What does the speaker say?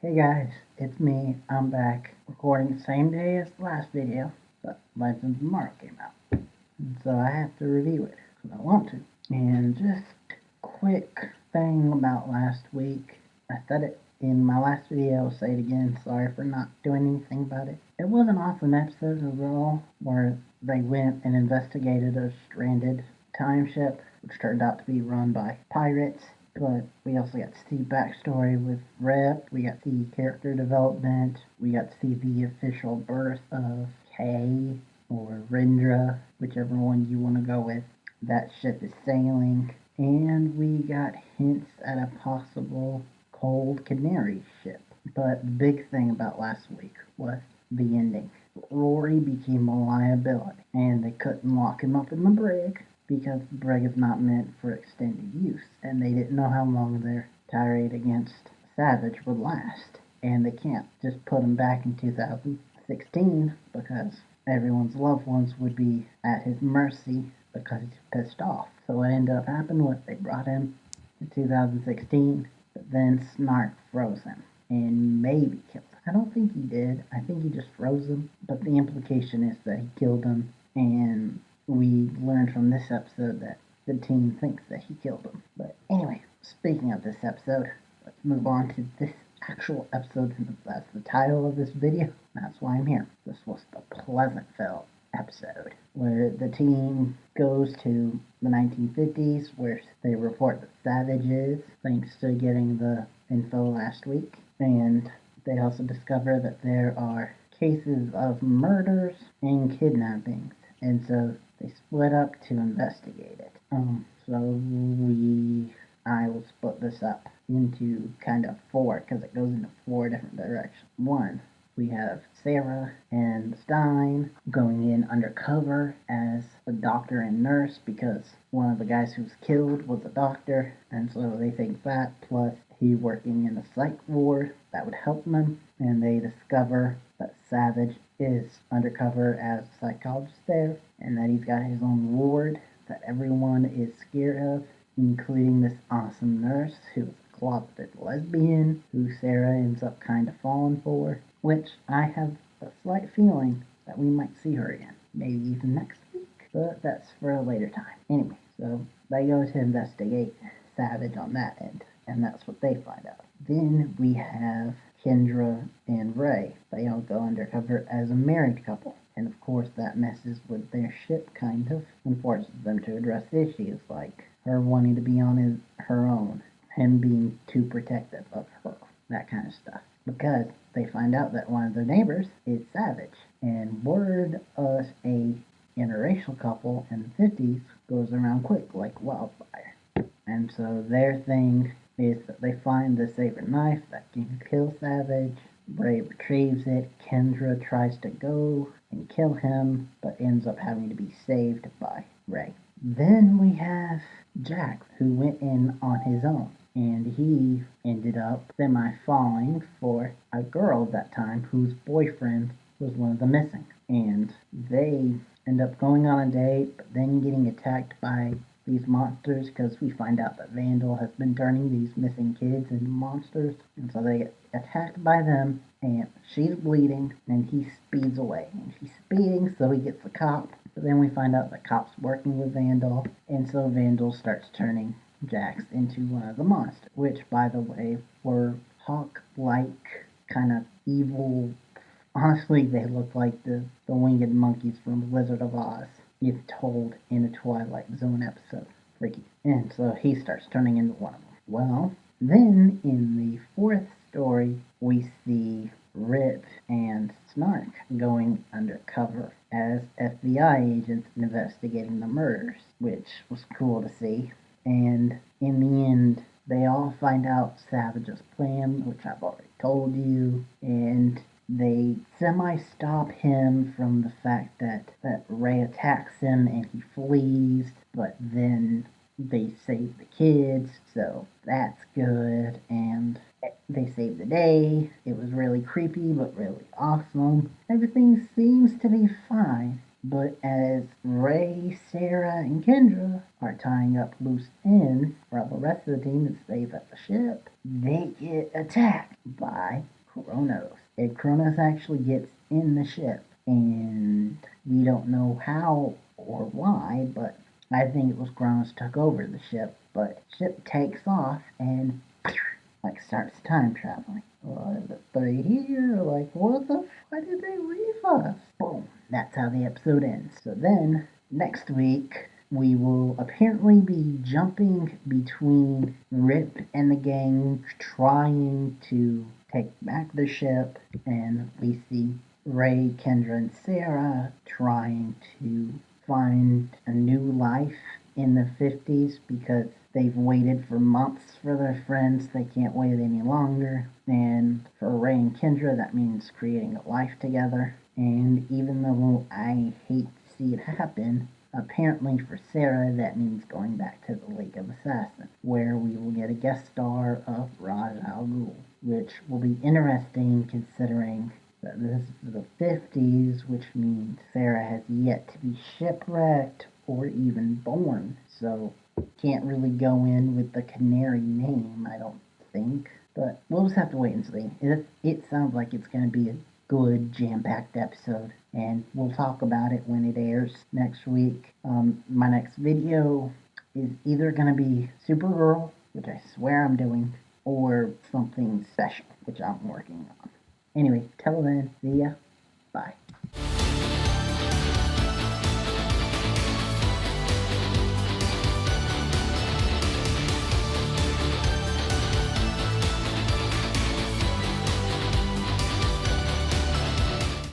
Hey guys, it's me. I'm back recording the same day as the last video, but Legends of Tomorrow came out. And so I have to review it because I want to. And just quick thing about last week. I said it in my last video, I'll say it again. Sorry for not doing anything about it. It was an awesome episode overall where they went and investigated a stranded time ship, which turned out to be run by pirates. But we also got to see backstory with Rep. We got to see character development. We got to see the official birth of Kay or Rendra, whichever one you want to go with. That ship is sailing. And we got hints at a possible Cold Canary ship. But the big thing about last week was the ending. Rory became a liability, and they couldn't lock him up in the brig because the brig is not meant for extended use, and they didn't know how long their tirade against Savage would last, and they can't just put him back in 2016 because everyone's loved ones would be at his mercy because he's pissed off. So what ended up happening was they brought him in 2016, but then Snark froze him and maybe killed him. I don't think he did. I think he just froze him, but the implication is that he killed him, and we learned from this episode that the team thinks that he killed him. But anyway, speaking of this episode, let's move on to this actual episode since that's the title of this video. That's why I'm here. This was the Pleasantville episode where the team goes to the 1950s where they report the savages thanks to getting the info last week, and they also discover that there are cases of murders and kidnappings, and so they split up to investigate it. I will split this up into kind of four because it goes into four different directions. One, we have Sarah and Stein going in undercover as a doctor and nurse because one of the guys who was killed was a doctor, and so they think that plus he working in a psych ward that would help them, and they discover that Savage is undercover as a psychologist there, and that he's got his own ward that everyone is scared of, including this awesome nurse who's a closeted lesbian who Sarah ends up kind of falling for, which I have a slight feeling that we might see her again, maybe even next week, but that's for a later time. Anyway, so they go to investigate Savage on that end, and that's what they find out. Then we have Kendra and Ray. They all go undercover as a married couple, and of course that messes with their ship kind of and forces them to address issues like her wanting to be on her own, him being too protective of her, that kind of stuff. Because they find out that one of their neighbors is Savage, and word of a interracial couple in the 50s goes around quick like wildfire. And so their thing is that they find the sacred knife that can kill Savage. Ray retrieves it. Kendra tries to go and kill him, but ends up having to be saved by Ray. Then we have Jack, who went in on his own, and he ended up semi-falling for a girl that time whose boyfriend was one of the missing. And they end up going on a date, but then getting attacked by these monsters because we find out that Vandal has been turning these missing kids into monsters, and so they get attacked by them, and she's bleeding, and he speeds away, and she's speeding, so he gets the cop. But then we find out the cop's working with Vandal, and so Vandal starts turning Jax into one of the monsters, which, by the way, were hawk-like, kind of evil. Honestly, they look like the winged monkeys from Wizard of Oz, if told in a Twilight Zone episode. Freaky. And so he starts turning into one of them. Well, then in the fourth story, we see Rip and Snark going undercover as FBI agents investigating the murders, which was cool to see. And in the end, they all find out Savage's plan, which I've already told you, and they semi-stop him from the fact that Ray attacks him and he flees, but then they save the kids, so that's good, and they save the day. It was really creepy, but really awesome. Everything seems to be fine But as Ray, Sarah, and Kendra are tying up loose ends while the rest of the team is safe at the ship, they get attacked by Kronos. And Kronos actually gets in the ship, and we don't know how or why, but I think it was Kronos took over the ship. But ship takes off and like starts time traveling. The three here, like, what the? Why did they leave us? Boom. That's how the episode ends. So then next week we will apparently be jumping between Rip and the gang trying to take back the ship, and we see Ray, Kendra, and Sarah trying to find a new life in the 50s because they've waited for months for their friends. They can't wait any longer. And for Ray and Kendra, that means creating a life together. And even though I hate to see it happen, apparently for Sarah, that means going back to the League of Assassins, where we will get a guest star of Ra's al Ghul, which will be interesting considering that this is the 50s, which means Sarah has yet to be shipwrecked or even born. So can't really go in with the Canary name, I don't think. But we'll just have to wait and see. It sounds like it's going to be a good, jam-packed episode, and we'll talk about it when it airs next week. My next video is either going to be Supergirl, which I swear I'm doing, or something special, which I'm working on. Anyway, till then, see ya.